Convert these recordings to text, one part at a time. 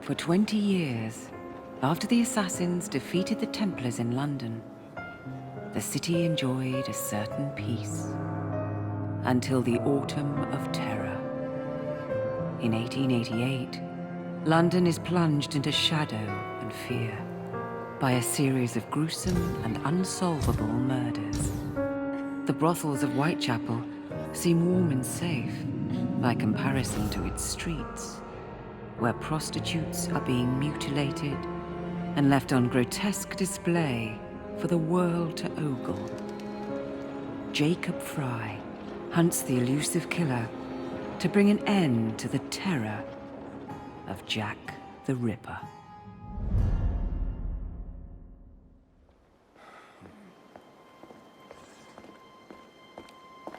For 20 years, after the assassins defeated the Templars in London, the city enjoyed a certain peace. Until the Autumn of Terror. In 1888, London is plunged into shadow and fear by a series of gruesome and unsolvable murders. The brothels of Whitechapel seem warm and safe by comparison to its streets, where prostitutes are being mutilated and left on grotesque display for the world to ogle. Jacob Fry hunts the elusive killer to bring an end to the terror of Jack the Ripper.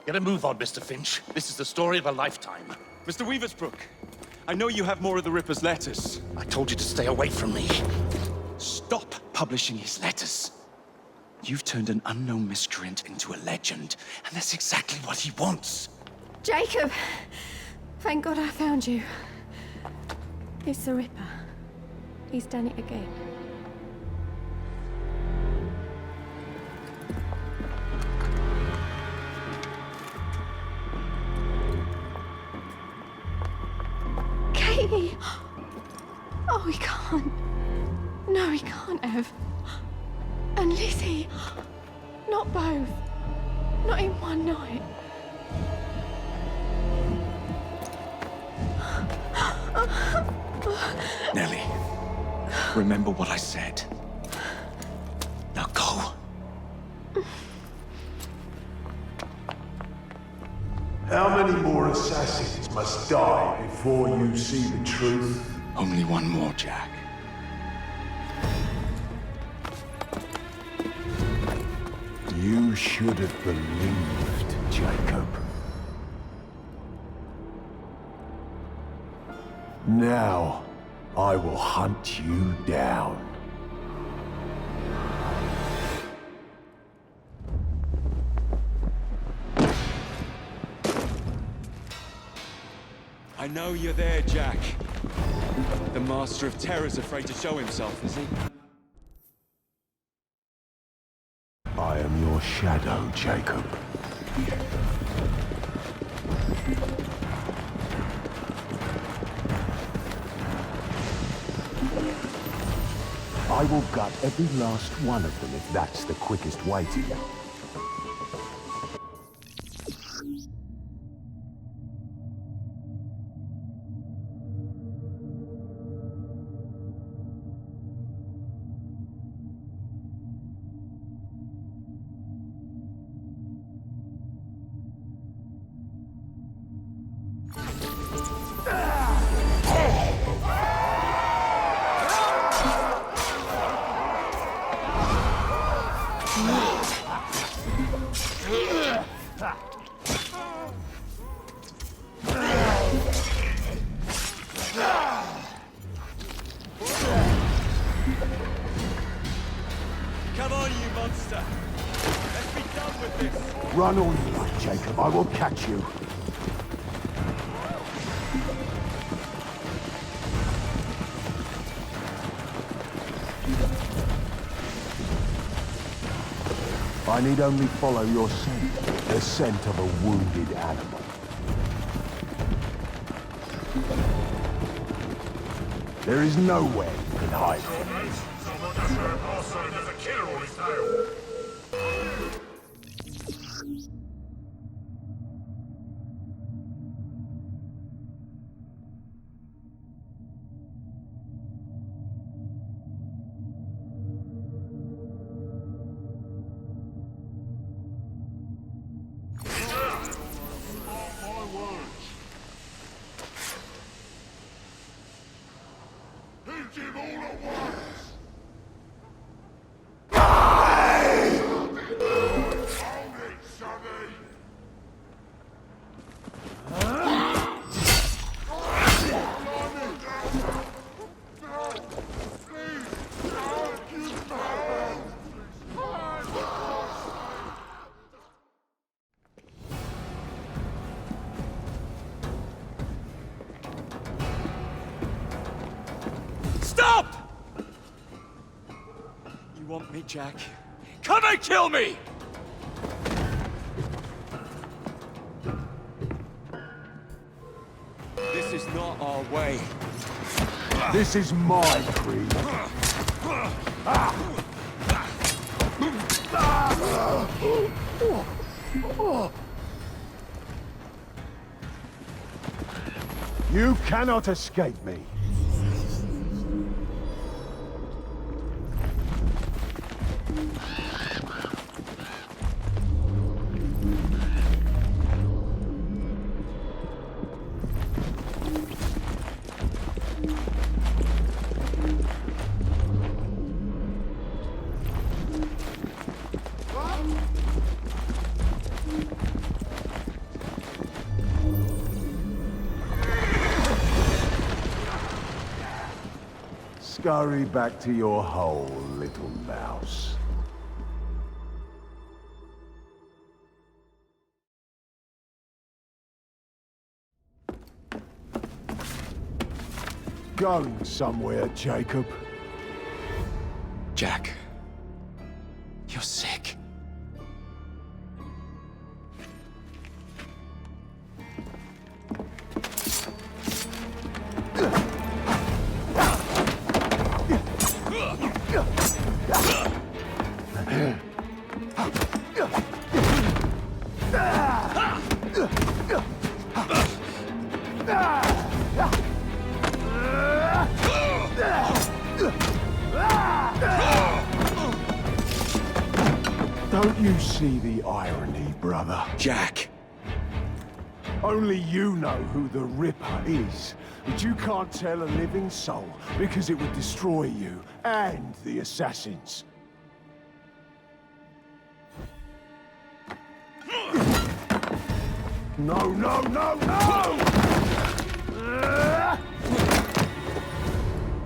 Get a move on, Mr. Finch. This is the story of a lifetime. Mr. Weaversbrook, I know you have more of the Ripper's letters. I told you to stay away from me. Stop publishing his letters. You've turned an unknown miscreant into a legend, and that's exactly what he wants. Jacob! Thank God I found you. It's the Ripper. He's done it again. Katie! Oh, he can't. No, he can't have. And Lizzie. Not both. Not in one night. Nellie, remember what I said. Now go. How many more assassins must die before you see the truth? Only one more, Jack. You should have believed, Jacob. Now, I will hunt you down. I know you're there, Jack. The Master of Terror's afraid to show himself, is he? I am your shadow, Jacob. I will gut every last one of them if that's the quickest way to you. Come on, you monster! Let's be done with this! Run all you like, Jacob. I will catch you. I need only follow your scent, the scent of a wounded animal. There is nowhere you can hide. There's a killer on his tail. Hit him all at once! want me, Jack? Come and kill me! This is not our way. This is my creed. You cannot escape me. Scurry back to your hole, little mouse. Going somewhere, Jacob? Jack, you're sick. Don't you see the irony, brother? Jack. Only you know who the Ripper is, but you can't tell a living soul because it would destroy you and the assassins. No, no, no, no!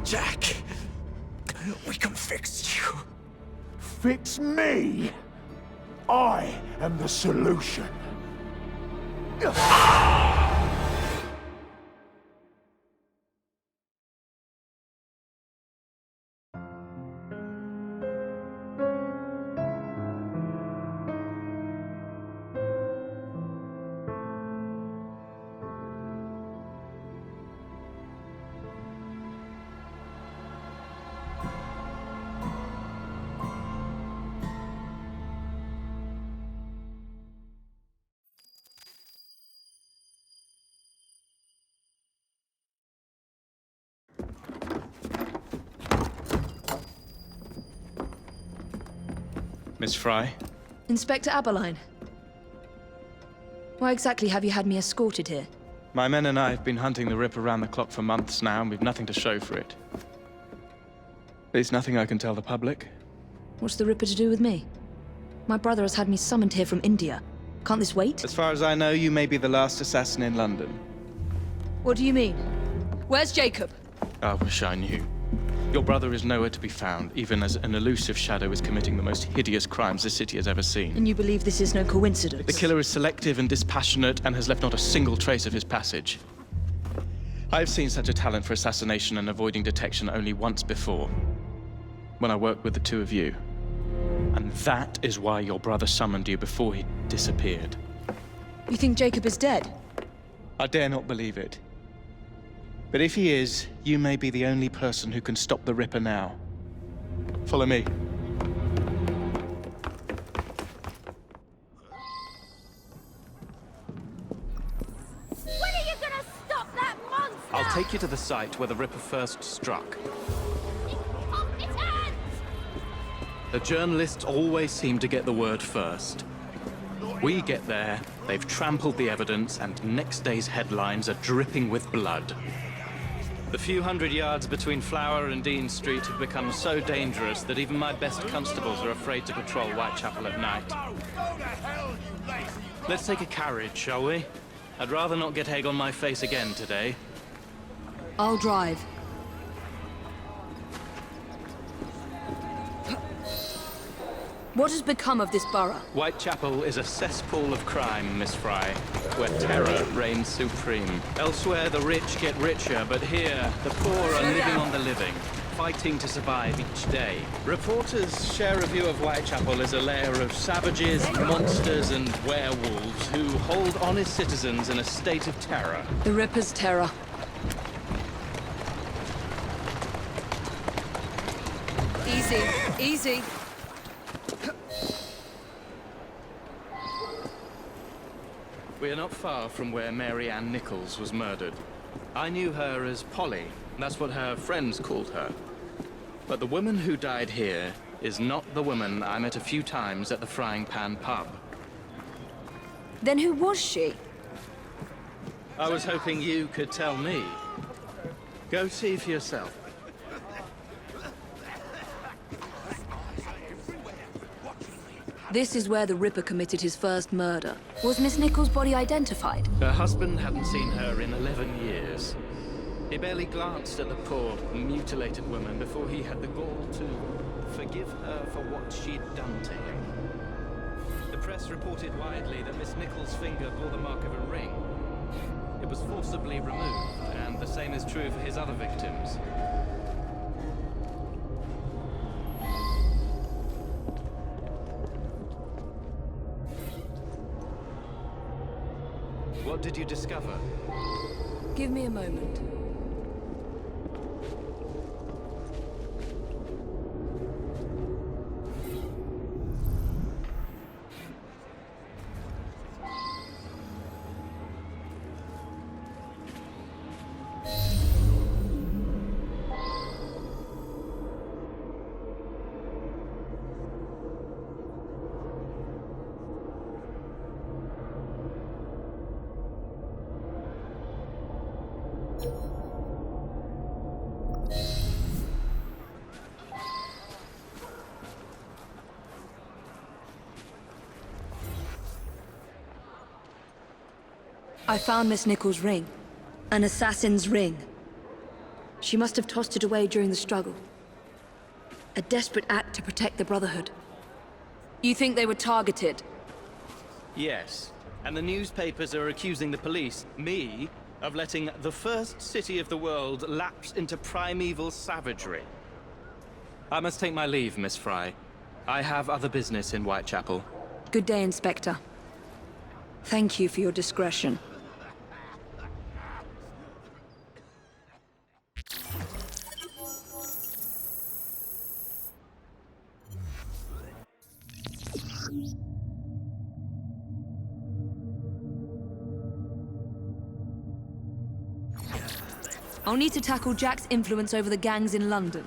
Jack, we can fix you. Fix me? I am the solution. Miss Fry? Inspector Aberline. Why exactly have you had me escorted here? My men and I have been hunting the Ripper around the clock for months now, and we've nothing to show for it. There's nothing I can tell the public. What's the Ripper to do with me? My brother has had me summoned here from India. Can't this wait? As far as I know, you may be the last assassin in London. What do you mean? Where's Jacob? I wish I knew. Your brother is nowhere to be found, even as an elusive shadow is committing the most hideous crimes this city has ever seen. And you believe this is no coincidence? The killer is selective and dispassionate and has left not a single trace of his passage. I've seen such a talent for assassination and avoiding detection only once before, when I worked with the two of you. And that is why your brother summoned you before he disappeared. You think Jacob is dead? I dare not believe it. But if he is, you may be the only person who can stop the Ripper now. Follow me. When are you gonna stop that monster? I'll take you to the site where the Ripper first struck. Off its hands! The journalists always seem to get the word first. We get there, they've trampled the evidence, and next day's headlines are dripping with blood. The few hundred yards between Flower and Dean Street have become so dangerous that even my best constables are afraid to patrol Whitechapel at night. Let's take a carriage, shall we? I'd rather not get egg on my face again today. I'll drive. What has become of this borough? Whitechapel is a cesspool of crime, Miss Fry, where terror reigns supreme. Elsewhere, the rich get richer, but here, the poor are living on the living. fighting to survive each day. Reporters share a view of Whitechapel as a lair of savages, monsters, and werewolves who hold honest citizens in a state of terror. The Ripper's terror. Easy, easy. We are not far from where Mary Ann Nichols was murdered. I knew her as Polly. That's what her friends called her. But the woman who died here is not the woman I met a few times at the Frying Pan pub. Then who was she? I was hoping you could tell me. Go see for yourself. This is where the Ripper committed his first murder. Was Miss Nichols' body identified? Her husband hadn't seen her in 11 years. He barely glanced at the poor, mutilated woman before he had the gall to forgive her for what she'd done to him. The press reported widely that Miss Nichols' finger bore the mark of a ring. It was forcibly removed, and the same is true for his other victims. What did you discover? Give me a moment. I found Miss Nichols' ring. An assassin's ring. She must have tossed it away during the struggle. A desperate act to protect the Brotherhood. You think they were targeted? Yes. And the newspapers are accusing the police, me, of letting the first city of the world lapse into primeval savagery. I must take my leave, Miss Fry. I have other business in Whitechapel. Good day, Inspector. Thank you for your discretion. I'll need to tackle Jack's influence over the gangs in London.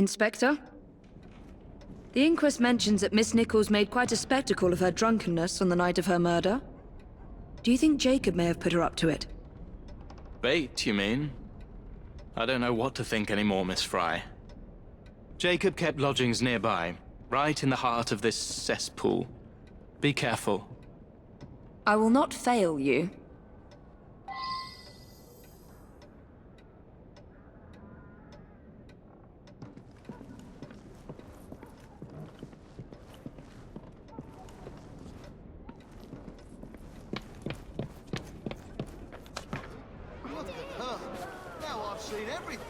Inspector? The inquest mentions that Miss Nichols made quite a spectacle of her drunkenness on the night of her murder. Do you think Jacob may have put her up to it? Bait, you mean? I don't know what to think anymore, Miss Fry. Jacob kept lodgings nearby, right in the heart of this cesspool. Be careful. I will not fail you. What the hell? Now I've seen everything.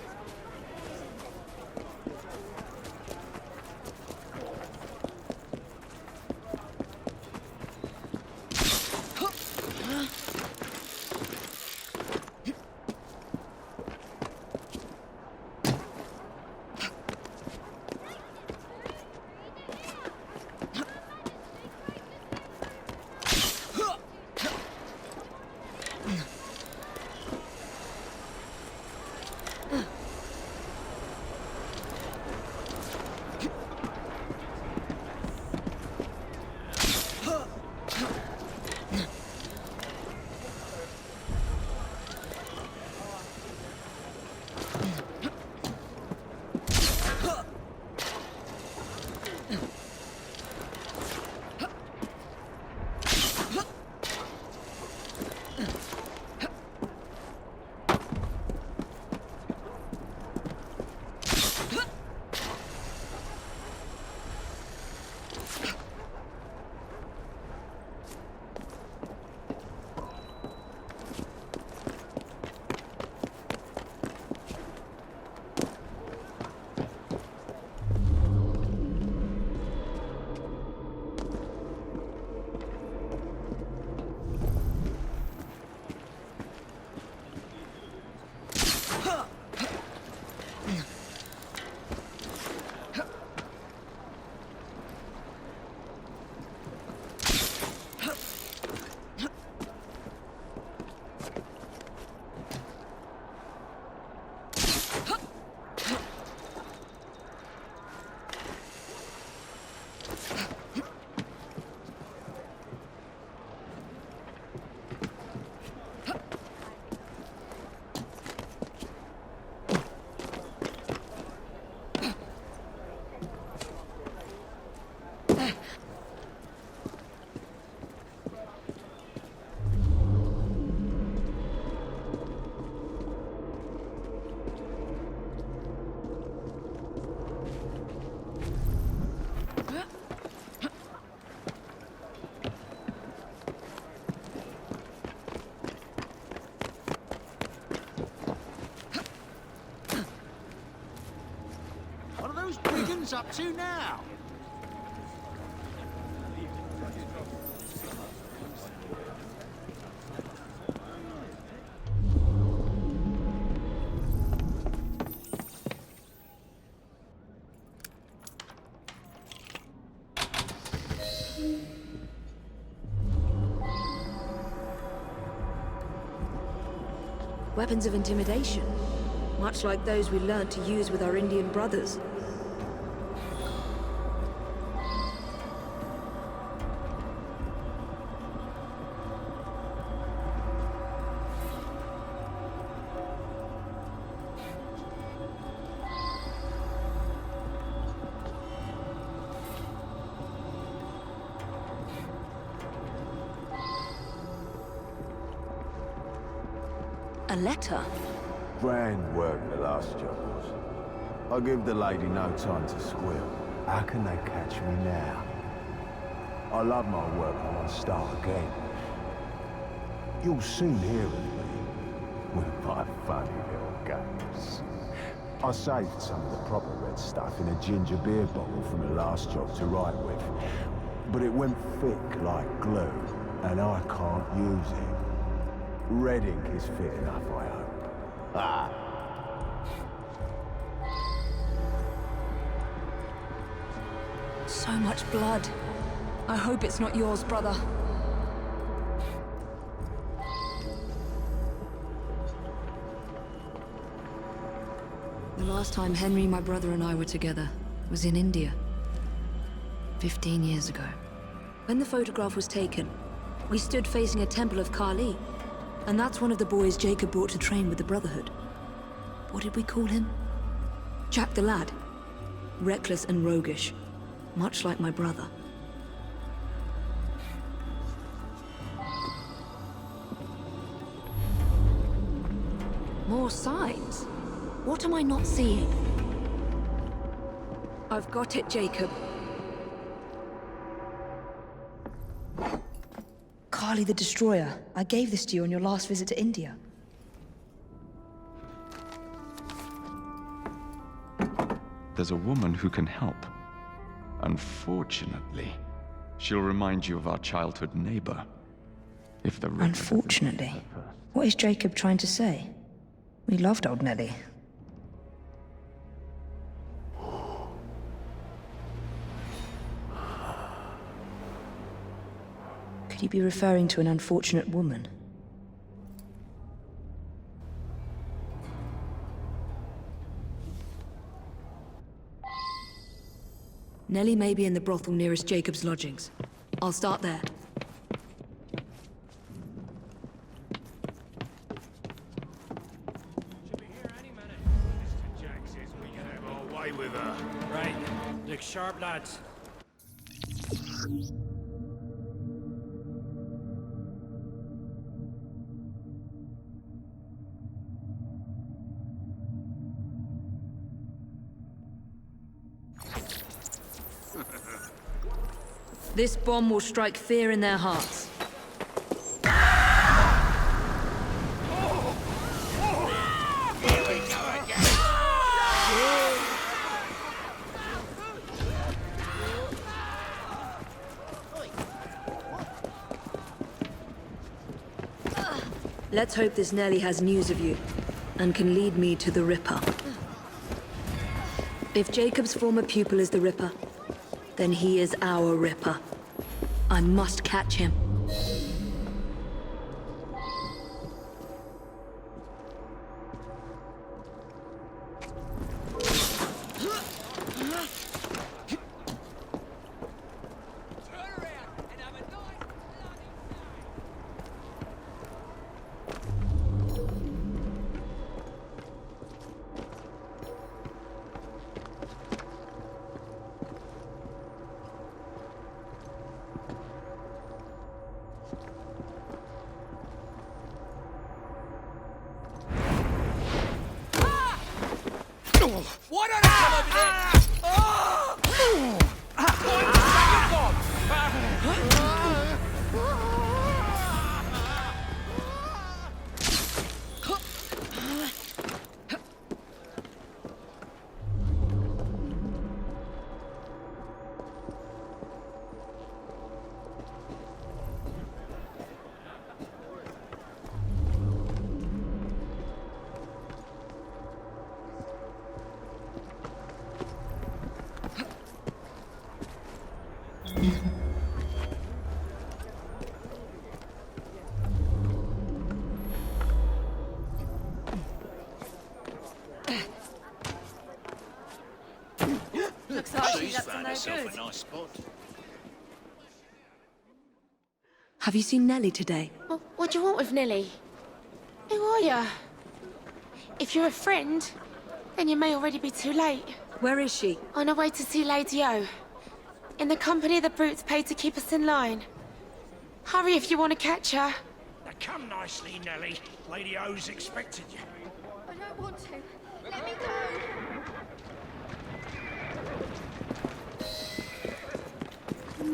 Brigands up to now? Weapons of intimidation, much like those we learned to use with our Indian brothers. A letter? Grand work the last job was. I give the lady no time to squeal. How can they catch me now? I love my work, I want to start again. You'll soon hear of me with my funny little games. I saved some of the proper red stuff in a ginger beer bottle from the last job to write with. But it went thick like glue, and I can't use it. Red ink is fit enough, I hope. Ah. So much blood. I hope it's not yours, brother. The last time Henry, my brother, and I were together was in India. 15 years ago. When the photograph was taken, we stood facing a temple of Kali. And that's one of the boys Jacob brought to train with the Brotherhood. What did we call him? Jack the Lad. Reckless and roguish. Much like my brother. More signs? What am I not seeing? I've got it, Jacob. Kali the Destroyer. I gave this to you on your last visit to India. There's a woman who can help. Unfortunately, she'll remind you of our childhood neighbor. If the Ripper Unfortunately? What is Jacob trying to say? We loved old Nelly. Could he be referring to an unfortunate woman? Nelly may be in the brothel nearest Jacob's lodgings. I'll start there. Right. Look sharp, lads. This bomb will strike fear in their hearts. Let's hope this Nelly has news of you, and can lead me to the Ripper. If Jacob's former pupil is the Ripper, then he is our Ripper. I must catch him. Why don't I come over there? Looks like she's up to Found no herself good. a nice spot. Have you seen Nelly today? What do you want with Nelly? Who are you? If you're a friend, then you may already be too late. Where is she? On her way to see Lady O. In the company of the brutes paid to keep us in line. Hurry if you want to catch her. Now come nicely, Nelly. Lady O's expected you. I don't want to. Let me go.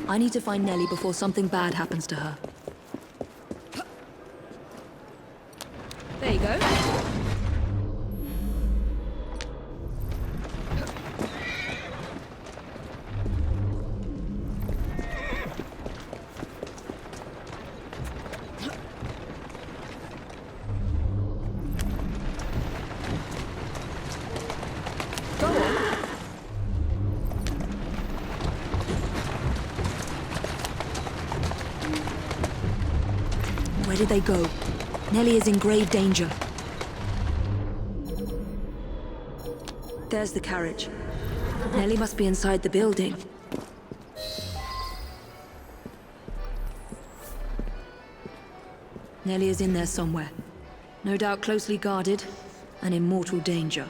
I need to find Nelly before something bad happens to her. There you go. Go on. Where did they go? Nelly is in grave danger. There's the carriage. Nellie must be inside the building. Nellie is in there somewhere. No doubt closely guarded and in mortal danger.